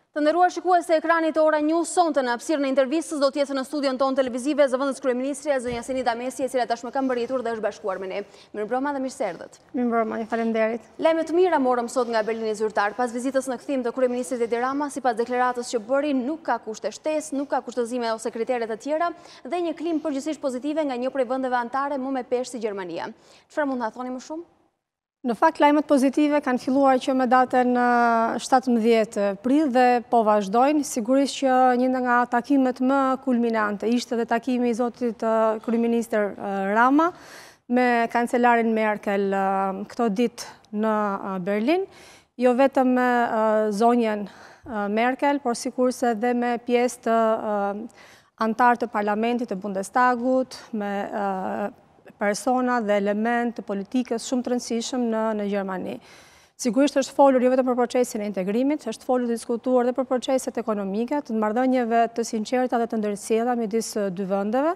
Të nderuar shikues e ekranit Ora News, sonte në hapësirën e intervistës do të jetë në studion tonë televizive zëvendës kryeministrja zonja Senida Mesi, e cila tashmë ka mbërritur dhe është bashkuar me ne. Mirëmbrëma dhe mirëserdhët. Mirëmbrëma, faleminderit. Lajme të mira morëm sot nga Berlini zyrtar pas vizitës në kthim të kryeministrit Edi Rama, sipas deklaratës që bëri, nuk ka kushte shtesë, nuk ka kushtëzime ose kritere të tjera dhe një klimë përgjithsisht pozitive nga një prej vendeve anëtare më me peshë si Gjermania. Çfarë mund ta thoni më shumë? Në fakt, lajmet pozitive kanë filluar që me datën 17 prill dhe po vazhdojnë. Sigurisht që një nga takimet më kulminante ishte dhe takimi i zotit kryeministër Rama me kancelarin Merkel këto ditë në Berlin, jo vetëm me zonjën Merkel, por sikurse dhe me pjesë të antar të parlamentit të Bundestagut, me persona dhe element të politikës shumë të rëndësishëm në Gjermani. Sigurisht është folur jo vetëm për procesin e integrimit, është folur të diskutuar dhe për proceset ekonomike, të marrëdhënieve të sinqerta dhe të ndërsjellta midis dy vendeve.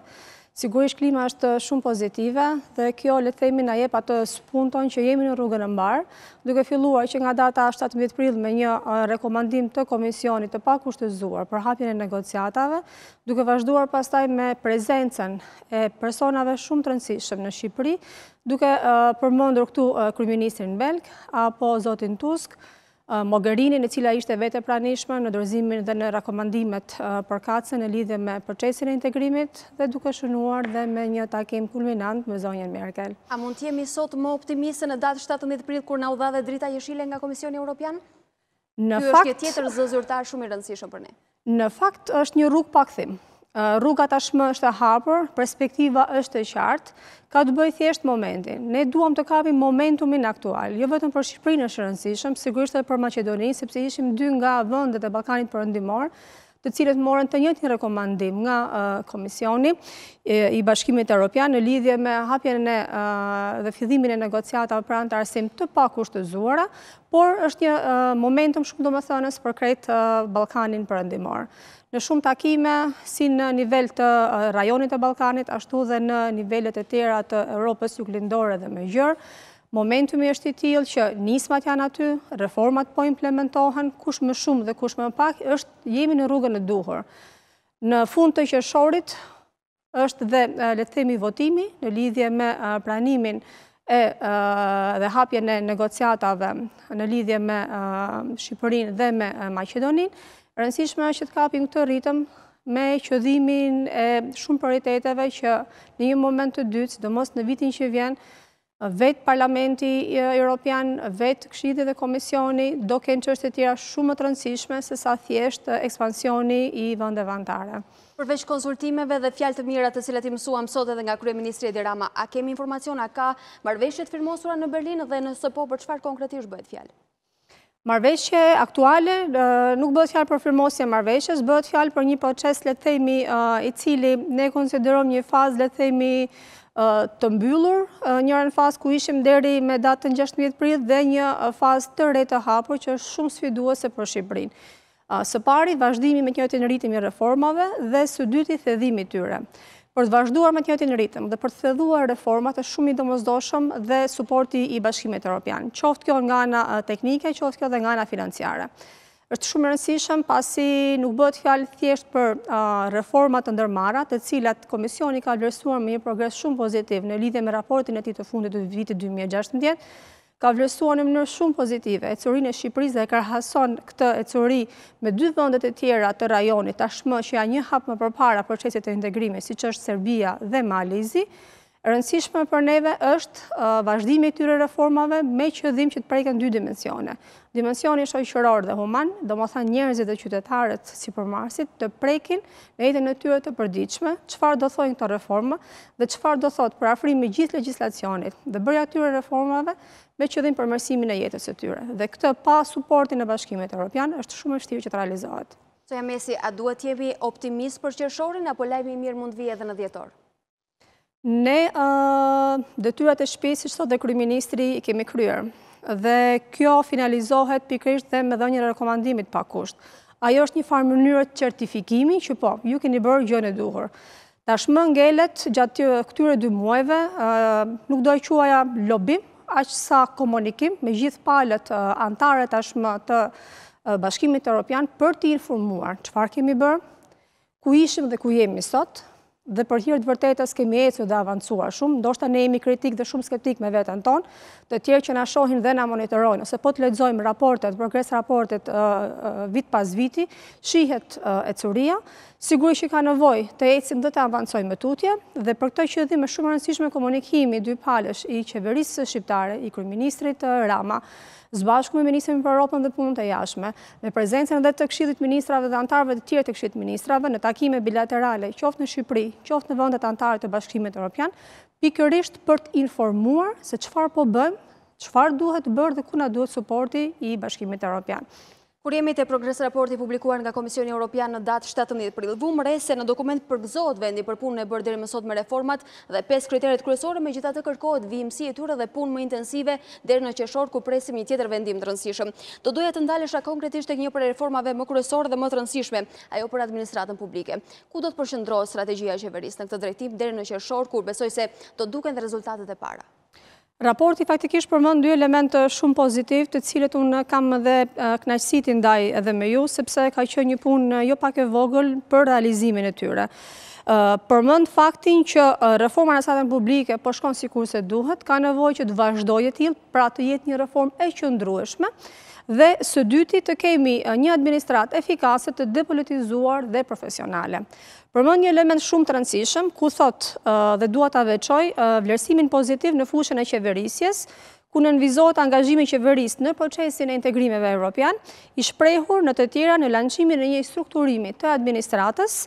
Sigurisht klima është shumë pozitive dhe kjo le të themi na jep atë spunton që jemi në rrugën e mbar, duke filluar që nga data 17 prill me një rekomandim të komisionit të pakushtëzuar për hapjen e negociatave, duke vazhduar pastaj me prezencën e personave shumë të rëndësishëm në Shqipëri, duke përmendur këtu kryeministrin belg apo zotin Tusk, Mogherinin, e cila ishte vete pranishme në dorëzimin dhe në rekomandimet përkatëse në lidhje me procesin e integrimit dhe duke shënuar dhe me një takim kulminant me zonjën Merkel. A mund të jemi sot më optimiste në datë 17 prill kur na u dha dhe drita jeshile nga Komisioni Evropian? Ky është një tjetër zë zyrtar shumë i rëndësishëm për ne. Në fakt është një rrugë pa kthim. Rruga tashmë është e hapur, perspektiva është e qartë, ka të bëjë thjesht momentin. Ne duam të kapim momentumin aktual, jo vetëm për Shqipërinë është rëndësishëm, sigurisht edhe për Maqedoninë, sepse ishim dy nga vendet e Ballkanit Perëndimor, të cilët morën të njëjtin rekomandim nga Komisioni i Bashkimit Evropian në lidhje me hapjen dhe fillimin e negociatave për anëtarësim të pakushtëzuara, por është një momentum shumë domethënës për krejt Ballkanin Perëndimor. Në shumë takime, si në nivel të rajonit të Ballkanit, ashtu dhe në nivelet e tjera të Europës Juglindore dhe me gjërë, momentumi është i tillë që nismat janë aty, reformat po implementohen, kush më shumë dhe kush më pak, jemi në rrugën e duhur. Në fund të qershorit është dhe le të themi votimi në lidhje me pranimin dhe hapjen e negociatave në lidhje me Shqipërinë dhe me Maqedoninë. Rëndësishme është që të kapim këtë ritëm me qëllimin e shumë prioriteteve që në një moment të dytë, sidomos në vitin që vjen, vetë Parlamenti Evropian, vetë Këshilli dhe Komisioni do kenë çështje të tjera shumë më të rëndësishme se sa thjesht ekspansioni i vendeve anëtare. Përveç konsultimeve dhe fjalë të mira të cilat i mësuam sot edhe nga kryeministri Edi Rama, a kemi informacion, a ka marrëveshje të firmosura në Berlin dhe nëse po, për çfarë konkretisht bëhet fjalë? Marrëveshje aktuale nuk bëhet fjalë për firmosje marrëveshjes, bëhet fjalë për një proces le të themi i cili ne konsiderojmë një fazë le të themi të mbyllur, njërën fazë ku ishim deri me datën 16 prill dhe një fazë të re të hapur që është shumë sfiduese për Shqipërinë. Së pari vazhdimi me të njëjtin ritëm i reformave dhe së dyti thedhimi i tyre. Për të vazhduar me të njëjtin ritëm dhe për të thedhuar reformat është shumë i domosdoshëm dhe suporti i Bashkimit Evropian. Qoftë kjo nga ana teknike, qoftë kjo dhe nga ana financiare. Është shumë e rëndësishëm pasi nuk bëhet fjalë thjesht për reforma të ndërmarra, të cilat Komisioni ka vlerësuar me një progres shumë pozitiv në lidhje me raportin e tij të fundit të vitit 2016, ka vlerësuar në mënyrë shumë pozitive ecurinë e Shqipërisë dhe krahason këtë ecuri me dy vendet e tjera të rajonit, tashmë që janë një hap më përpara procesit të integrimit, siç është Serbia dhe Malizi. E rëndësishme për neve është vazhdimi i këtyre reformave me qëllim që të preken dy dimensione. Dimensioni shoqëror dhe human, domethënë njerëzit dhe qytetarët sipërmarrësit të prekin në jetën e tyre të përditshme, çfarë do thojnë këto reforma dhe çfarë do thotë për afrimin e gjithë legjislacionit dhe bërja këtyre reformave me qëllim përmirësimin e jetës së tyre. Dhe këtë pa suportin e Bashkimit Evropian është shumë e vështirë që të realizohet. Zonja Mesi, a duhet jemi optimist për qershorin apo lajmi i mirë mund vijë edhe në dhjetor? Ne detyrat e shtëpisë, siç thotë kryeministri, i kemi kryer. Dhe kjo finalizohet pikërisht dhe me dhënien e rekomandimit pa kusht. Ajo është një farë mënyrë certifikimi që po, ju keni bërë gjën e duhur. Tashmë ngelet gjatë këtyre 2 muajve, nuk do e quaja lobim, aq sa komunikim me gjithë palët antare tashmë të Bashkimit Evropian për t'i informuar çfarë kemi bërë, ku ishim dhe ku jemi sot, dhe për hir të vërtetës kemi ecur dhe avancuar shumë, ndoshta ne jemi kritik dhe shumë skeptik me veten tonë, të tjerë që na shohin dhe na monitorojnë, ose po të lexojmë raportet, progres raportet vit pas viti, shihet ecuria, sigurisht që ka nevojë të ecim dhe të avancojmë me tutje, dhe për këtë qëllim është shumë e rëndësishme komunikimi dy palësh i qeverisë shqiptare, i kryeministrit Rama, zbashku me Ministrin për Europën dhe Punët e Jashtme, me prezencën edhe të Këshillit Ministrave dhe antarëve të tjerë të Këshillit Ministrave në takime bilaterale, qoftë në Shqipëri, qoftë në vendet anëtare të Bashkimit Evropian, pikërisht për të informuar se çfarë po bëjmë, çfarë duhet bërë dhe ku na duhet suporti i Bashkimit Evropian. Kur jemi te progres raporti publikuar nga Komisioni Evropian në datë 17 prill, vëmë re se në dokument përgëzohet vendi për punën e bërë deri më sot me reformat dhe 5 kriteret kryesore, megjithatë kërkohet vijimësi e tyre dhe punë më intensive deri në qershor, ku presim një tjetër vendim të rëndësishëm. Do doja të ndalesha konkretisht tek një prej reformave më kryesore dhe më të rëndësishme, ajo për administratën publike. Ku do të përqendrohet strategjia e qeverisë në këtë drejtim deri në qershor, kur besoj se do duken dhe rezultatet e para? Raporti faktikisht përmend dy elemente shumë pozitiv, të cilët unë kam edhe kënaqësi ndaj edhe me ju, sepse ka qenë një punë jo pak e vogël për realizimin e tyre. Përmend faktin që reforma në administratën publike po shkon sikur se duhet, ka nevojë që të vazhdojë e tillë, pra të jetë një reformë e qëndrueshme, dhe së dyti të kemi një administratë efikase, të depolitizuar dhe profesionale. Përmend një element shumë të rëndësishëm, ku thot dhe dua ta veçoj vlerësimin pozitiv në fushën e qeverisjes, ku nënvizohet angazhimi i qeverisë në procesin e integrimeve evropian, i shprehur në të tjera në lançimin e një strukturimi të administratës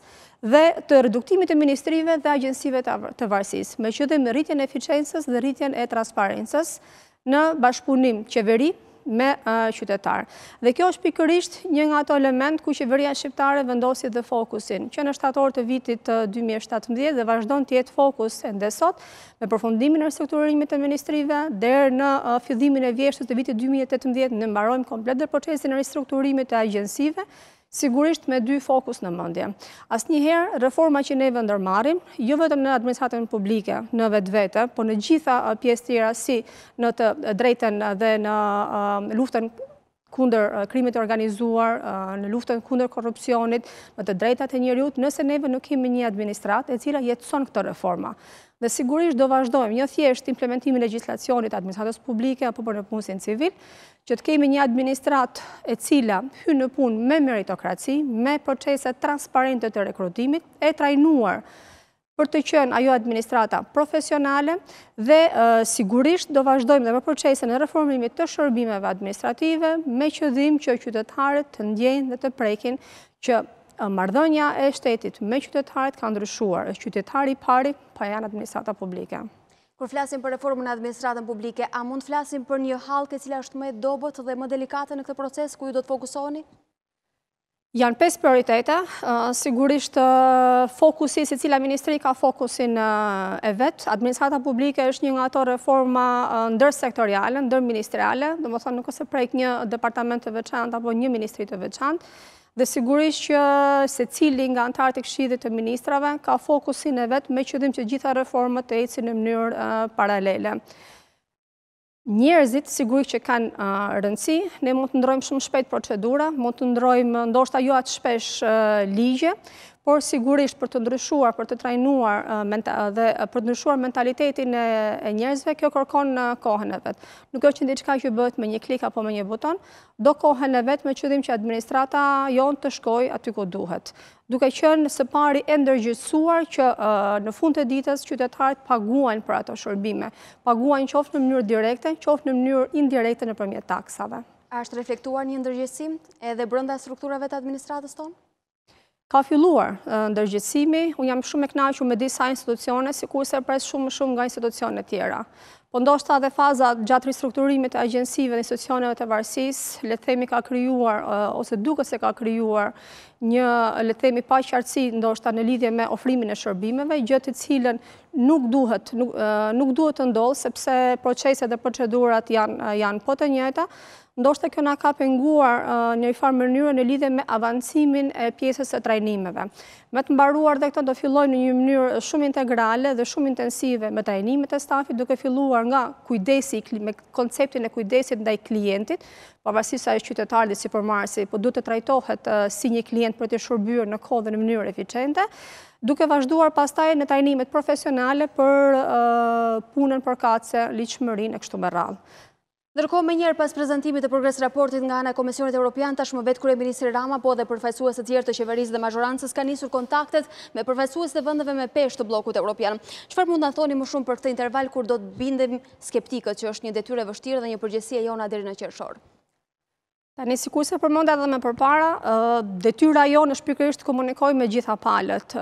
dhe të reduktimit të ministrive dhe agjensive të varësisë, me qëllim rritjen e eficiencës dhe rritjen e transparencës në bashkëpunim qeveri me qytetar. Dhe kjo është pikërisht një nga ato element ku qeveria shqiptare vendosi dhe fokusin, që në shtator të vitit 2017 dhe vazhdon të jetë fokus ende sot, me përfundimin e ristrukturimit të ministrive, deri në fillimin e vjeshtës të vitit 2018 në mbarojmë komplet dhe procesin e ristrukturimit të agjensive, sigurisht me dy fokus në mendje. Asnjëherë reforma që ne ndërmarrim, jo vetëm në administratën publike, në vetvete, por në gjitha pjesë tjera si në të drejtën dhe në luftën kundër krimit të organizuar, në luftën kundër korrupsionit, në të drejtat e njerëzit, nëse neve nuk kemi një administratë e cila jetëson këtë reforma. Dhe sigurisht do vazhdojmë jo thjesht implementimin e legjislacionit administratës publike apo për në punësin civil, që të kemi një administratë e cila hyn në punë me meritokraci, me procese transparente të rekrutimit, e trajnuar për të qenë ajo administrata profesionale dhe sigurisht do vazhdojmë dhe me procesen e reformimit të shërbimeve administrative me qëllim që qytetarët të ndjejnë dhe të prekin që marrëdhënia e shtetit me qytetarët ka ndryshuar, është qytetari i pari pa janë administrata publike. Kur flasim për reformën në administratën publike, a mund flasim për një hallkë e cila është më e dobët dhe më delikate në këtë proces ku ju do të fokusoheni? Janë 5 prioritete, sigurisht fokusi, se cila ministri ka fokusin e vetë. Administrata publike është një nga ato reforma ndërsektoriale, ndërministeriale, do më thonë nuk ose prek një departament të veçantë apo një ministri të veçantë, dhe sigurisht që se cili nga antarët e Këshillit të ministrave ka fokusin e vetë me qëllim që gjitha reformët të ecin në mënyrë paralele. Njerëzit sigurisht që kanë rëndësi, ne mund të ndrojmë shumë shpejt procedura, mund të ndrojmë ndoshta jo atë shpesh ligje, por sigurisht për të ndryshuar, për të trajnuar dhe për të ndryshuar mentalitetin e njerëzve, kjo kërkon kohën e vet. Nuk është që diçka që bëhet me një klik apo me një buton, do kohën e vet me qëllim që administrata jonë të shkojë aty ku duhet. Duke qenë së pari e ndërgjegjësuar që në fund të ditës qytetarët paguajnë për ato shërbime, paguajnë qoftë në mënyrë direkte, qoftë në mënyrë indirekte nëpërmjet taksave. A është reflektuar një ndërgjegjësim edhe brenda strukturave të administratës tonë? Ka filluar ndërgjegjësimi, unë jam shumë e kënaqur me disa institucione, sikurse pres shumë nga institucionet tjera. Po ndoshta edhe faza gjatë ristrukturimit të agjensive dhe institucioneve të varësisë, le të themi ka krijuar ose duket se ka krijuar një le të themi paqartësi ndoshta në lidhje me ofrimin e shërbimeve, gjë të cilën nuk duhet të ndodhë sepse proceset dhe procedurat janë po të njëjta. ndoshta kjo na ka penguar në një farë mënyrë në lidhje me avancimin e pjesës së trajnimeve. Me të mbaruar dhe këto do fillojnë në një mënyrë shumë integrale dhe shumë intensive me trajnimet e stafit, duke filluar nga kujdesi me konceptin e kujdesit ndaj klientit, pavarësisht se ai është qytetar dhe sipërmarrësi, po duhet të trajtohet si një klient për të shërbyer në kohë dhe në mënyrë eficiente, duke vazhduar pastaj në trajnimet profesionale për punën përkatëse, ligjshmërinë e kështu me radhë. Ndërkohë, menjëherë pas prezantimit të progres raportit nga ana e Komisionit Evropian, tashmë vetë kryeministri Rama, po dhe përfaqësues të tjerë të qeverisë dhe mazhorancës kanë nisur kontaktet me përfaqësues të vendeve me peshë të bllokut evropian. Çfarë mund ta thoni më shumë për këtë interval kur do të bindem skeptikët që është një detyrë e vështirë dhe një përgjegjësi e jona deri në qershor? Tani, sikurse përmenda edhe më përpara, detyra jonë është pikërisht të komunikojmë me gjitha palët.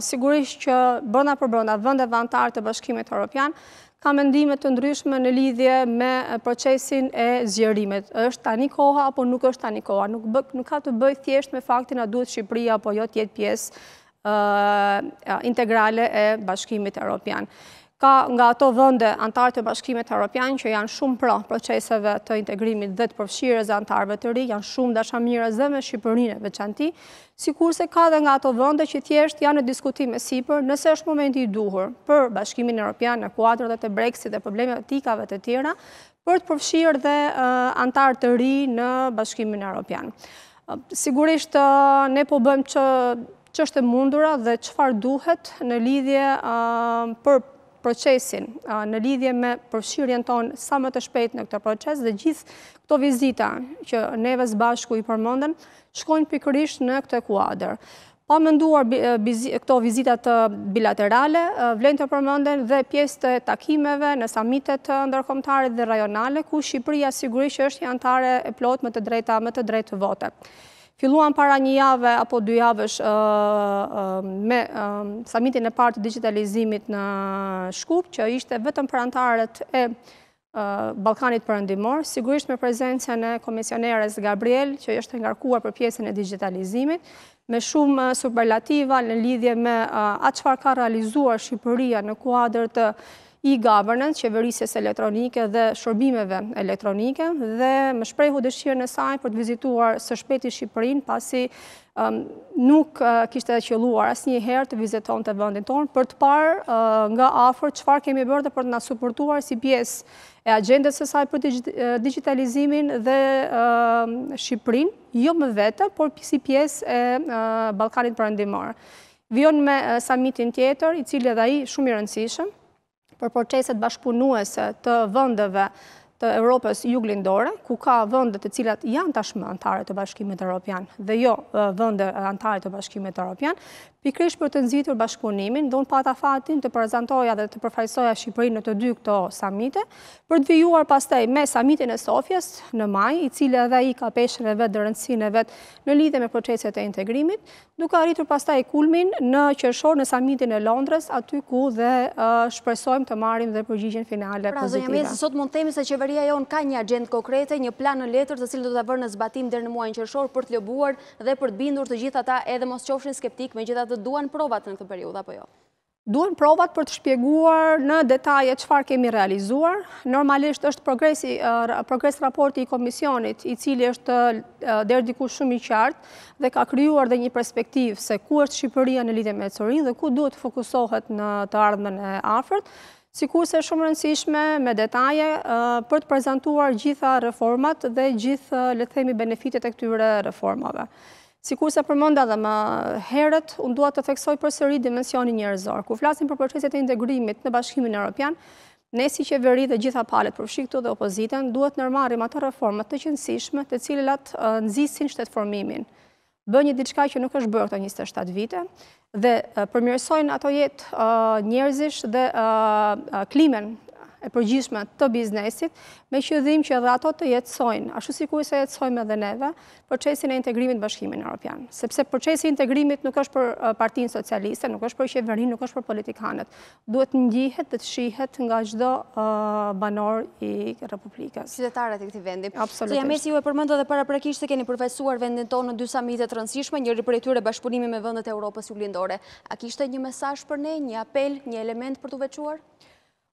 Sigurisht që brenda për brenda vendeve anëtare të Bashkimit Evropian ka mendime të ndryshme në lidhje me procesin e zgjerimit. Është tani koha apo nuk është tani koha? Nuk ka të bëjë thjesht me faktin a duhet Shqipëria apo jo të jetë pjesë integrale e Bashkimit Evropian. Ka nga ato vende anëtarë të Bashkimit Evropian që janë shumë pro proceseve të integrimit dhe të përfshirjes e anëtarëve të ri, janë shumë dashamirës dhe me Shqipërinë veçanti, sikurse ka dhe nga ato vende që thjesht janë në diskutim e sipër nëse është momenti i duhur për Bashkimin Evropian në kuadrat e Brexit dhe problematikave të tjera për të përfshirë dhe anëtarë të ri në Bashkimin Evropian. Sigurisht ne po bëjmë ç'është e mundura dhe çfarë duhet në lidhje për procesin, në lidhje me përfshirjen tonë sa më të shpejt në këtë proces dhe gjithë këto vizita që neve së bashku i përmendën shkojnë pikërisht në këtë kuadër. Pa menduar këto vizitat bilaterale, vlen të përmenden dhe pjesë të takimeve në samitet ndërkombëtare dhe rajonale, ku Shqipëria sigurisht është një anëtare e plotë me të drejtë vote. Filluan para një jave apo 2 javësh me samitin e parë të digitalizimit në Shkup, që ishte vetëm për anëtarët e Ballkanit Perëndimor, sigurisht me prezencën e komisioneres Gabriel, që është ngarkuar për pjesën e digitalizimit, me shumë superlativa në lidhje me atë çfarë ka realizuar Shqipëria në kuadër të e-governance, qeverisjes elektronike dhe shërbimeve elektronike, dhe më shprehu dëshirën e saj për të vizituar së shpejti Shqipërinë, pasi nuk kishte qelluar asnjëherë të vizitonte vendin tonë për të parë nga afër çfarë kemi bërë dhe për të na suportuar si pjesë e agjendës së saj për digitalizimin dhe Shqipërinë, jo më vete, por si pjesë e Ballkanit Perëndimor. Vijon me samitin tjetër, i cili edhe ai shumë i rëndësishëm për proceset bashkëpunuese të vendeve të Europës Juglindore, ku ka vende të cilat janë tashmë anëtare të Bashkimit Evropian dhe jo vende anëtare të Bashkimit Evropian, pikërisht për të nxitur bashkëpunimin, dhe unë pata fatin të prezantoja dhe të përfaqësoja Shqipërinë në të dy këto samite, për të vijuar pastaj me samitin e Sofjes në maj, i cili edhe ai ka peshën e vet dhe rëndësinë e vet në lidhje me proceset e integrimit, duke arritur pastaj kulmin në qershor në samitin e Londrës, aty ku dhe shpresojmë të marrim dhe përgjigjen finale pozitive. Zonja Mesi, sot mund të themi se qeveria jon ka një agjendë konkrete, një plan në letër të cilën do ta vërë në zbatim deri në muajin qershor për të lobuar dhe për të bindur të gjithë ata, edhe mos qofshin skeptik, megjithatë duan provat në këtë periudhë apo jo? Duan provat për të shpjeguar në detaje çfarë kemi realizuar. Normalisht është progres raporti i komisionit, i cili është deri diku shumë i qartë dhe ka krijuar dhe një perspektivë se ku është Shqipëria në lidhje me ecërinë dhe ku duhet të fokusohet në të ardhmen e afërt. Sikurse shumë rëndësishme me detaje për të prezantuar gjitha reformat dhe gjithë, le të themi, benefitet e këtyre reformave. Sikurse përmenda dhe më herët, unë dua të theksoj përsëri dimensionin njerëzor. Kur flasim për proceset e integrimit në Bashkimin Evropian, ne si qeveri dhe gjitha palët, përfshi këtu dhe opozitën, duhet nërmarrim ato reformat të qëndësishme, të cilat nxisin shtetëformimin. Bën një diçka që nuk është bërë këto 27 vite dhe përmirësojnë ato jetë njerëzish dhe klimën e përgjithshme të biznesit, me qëllim që edhe ato të jetësojnë, ashtu sikur se jetësojmë edhe neve, procesin e integrimit në Bashkimin Evropian. Sepse procesi i integrimit nuk është për Partinë Socialiste, nuk është për qeverinë, nuk është për politikanët. Duhet ndjihet dhe të shihet nga çdo banor i Republikës. Qytetarët e këtij vendi. Absolutisht. Zonja Mesi, ju e përmendë edhe paraprakisht se keni përfaqësuar vendin tonë në 2 samite të rëndësishme, njëri prej tyre bashkëpunimi me vendet e Europës Juglindore. A kishte një mesazh për ne, një apel, një element për t'u veçuar?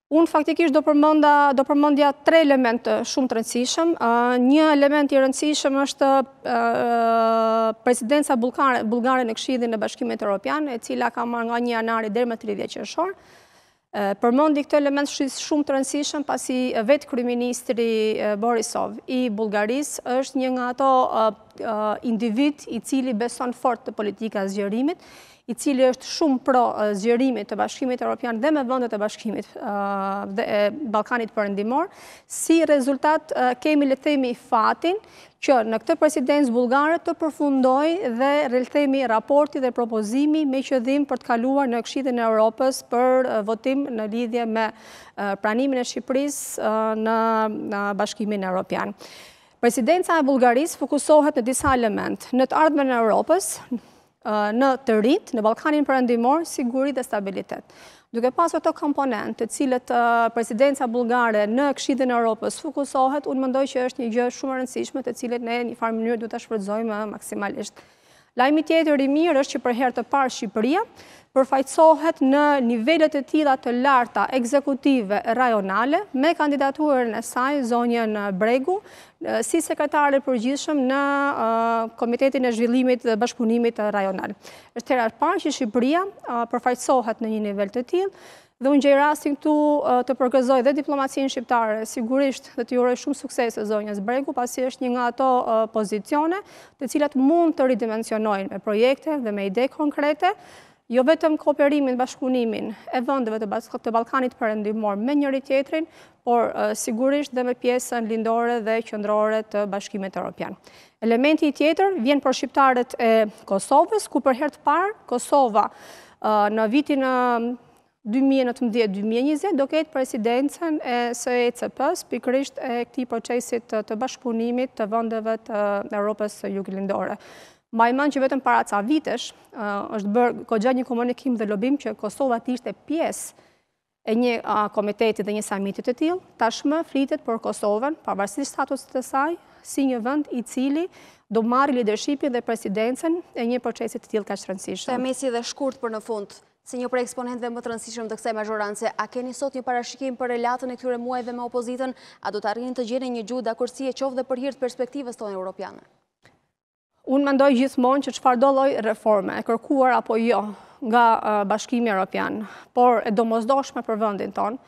Unë faktikisht do përmendja 3 elementë shumë të rëndësishëm. Një element i rëndësishëm është presidenca bullgare në Këshillin e Bashkimit Evropian, e cila ka marrë nga 1 janari deri më 30 qershor. Përmendi këtë element shumë të rëndësishëm pasi vetë kryeministri Borisov i Bullgarisë është një nga ato individ i cili beson fort të politika zgjerimit, i cili është shumë pro zgjerimit të Bashkimit Evropian dhe me vendet e Bashkimit Ballkanit Perëndimor. Si rezultat kemi le të themi fatin që në këtë presidencë bullgare të përfundoj dhe le të themi raporti dhe propozimi me qëllim për të kaluar në Këshillin e Europës për votim në lidhje me pranimin e Shqipërisë në Bashkimin Evropian. Presidenca e Bullgarisë fokusohet në disa elementë, në të ardhmen e Europës, në të rinjt, në Ballkanin Perëndimor, siguri dhe stabilitet. Duke pasur këto komponentë, të cilët presidenca bullgare në Këshillin e Europës fokusohet, unë mendoj që është një gjë shumë e rëndësishme, të cilët ne në një farë mënyrë duhet ta shfrytëzojmë maksimalisht. Lajmi tjetër i mirë është që për herë të parë Shqipëria përfaqësohet në nivelet e tilla të larta ekzekutive rajonale me kandidaturën e saj zonjën Bregu si sekretare e përgjithshëm në Komitetin e Zhvillimit dhe Bashkëpunimit Rajonal. Është hera e parë që Shqipëria përfaqësohet në një nivel të tillë dhe unë gjej rastin këtu të përgëzoj dhe diplomacinë shqiptare, sigurisht dhe të uroj shumë suksese zonjës Bregu, pasi është një nga ato pozicione të cilat mund të ridimensionojnë me projekte dhe me ide konkrete, jo vetëm kooperimin, bashkëpunimin e vendeve të Ballkanit Perëndimor me njëri tjetrin, por sigurisht dhe me pjesën lindore dhe qëndrore të Bashkimit Evropian. Elementi tjetër vjen për shqiptarët e Kosovës, ku për herë të parë Kosova në vitin 2019-2020 do ketë presidencën e SECP-s, pikërisht e këtij procesit të bashkëpunimit të vendeve të Europës Juglindore. Mbaj mend që vetëm para ca vitesh është bërë goxha një komunikim dhe lobim që Kosova të ishte pjesë e një komiteti dhe një samiti të tillë. Tashmë flitet për Kosovën, pavarësisht statusit të saj, si një vend i cili do marrë leadershipin dhe presidencën e një procesi të tillë kaq të rëndësishëm. Mesi dhe shkurt për në fund, si një prej eksponentëve më të rëndësishëm të kësaj mazhorance, a keni sot një parashikim për relatën e këtyre muajve me opozitën, a do të arrijnë të gjeni një gjuhë dakordësie qoftë dhe për hir të perspektivës tonë europiane? Unë mendoj gjithmonë që çfarëdo lloj reforme, e kërkuar apo jo nga Bashkimi Evropian, por e domosdoshme për vendin tonë,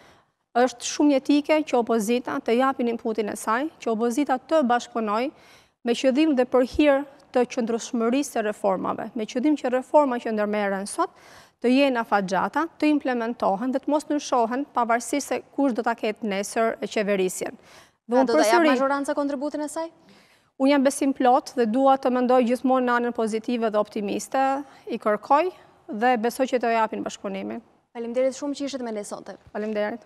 është shumë jetike që opozita të japin inputin e saj, që opozita të bashkëpunojë me qëllim dhe për hir të qëndrueshmërisë së reformave, me qëllim që reforma që ndërmerren sot të jenë afatgjata, të implementohen dhe të mos ndryshohen pavarësisht se kush do ta ketë nesër qeverisjen. Do ta jap mazhoranca kontributin e saj? Unë jam besim plot dhe dua të mendoj gjithmonë në anën pozitive dhe optimiste, i kërkoj dhe besoj që të japin bashkëpunimin. Faleminderit shumë që ishit me ne sonte. Faleminderit.